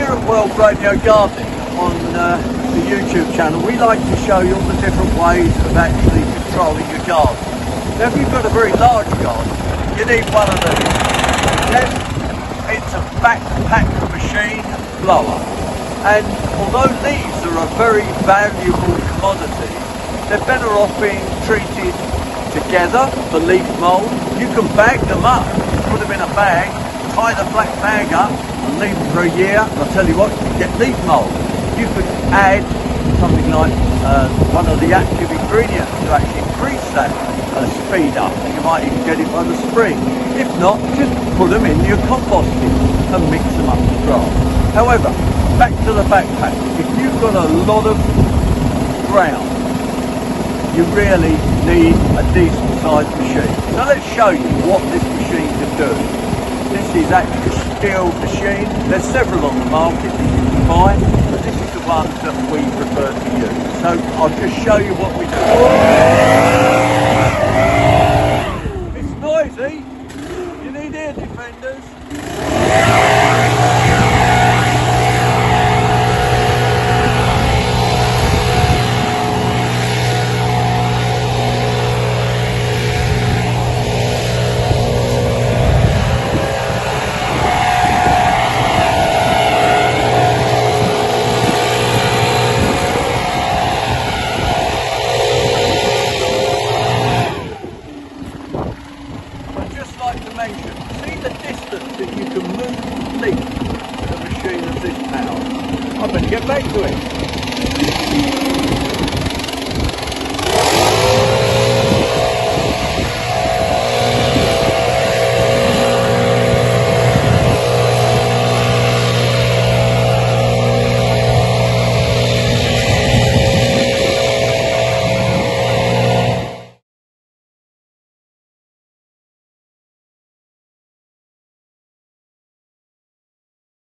Here at World Radio Gardening on the YouTube channel, we like to show you all the different ways of actually controlling your garden. Now, if you've got a very large garden, you need one of these. Then it's a backpack machine blower. And although these are a very valuable commodity, they're better off being treated together for leaf mould. You can bag them up, put them in a bag, tie the black bag up and leave them for a year, and I'll tell you what, you get leaf mould. You could add something like one of the active ingredients to actually increase that speed up. You might even get it by the spring. If not, just put them in your compost bin and mix them up to grass. However, back to the backpack. If you've got a lot of ground, you really need a decent sized machine. Now let's show you what this machine can do. This is actually a steel machine. There's several on the market that you can buy, but this is the one that we prefer to use. So I'll just show you what we do. It's noisy. You need ear defenders. See the distance that you can move leaf with a machine of this power. I better get back to it.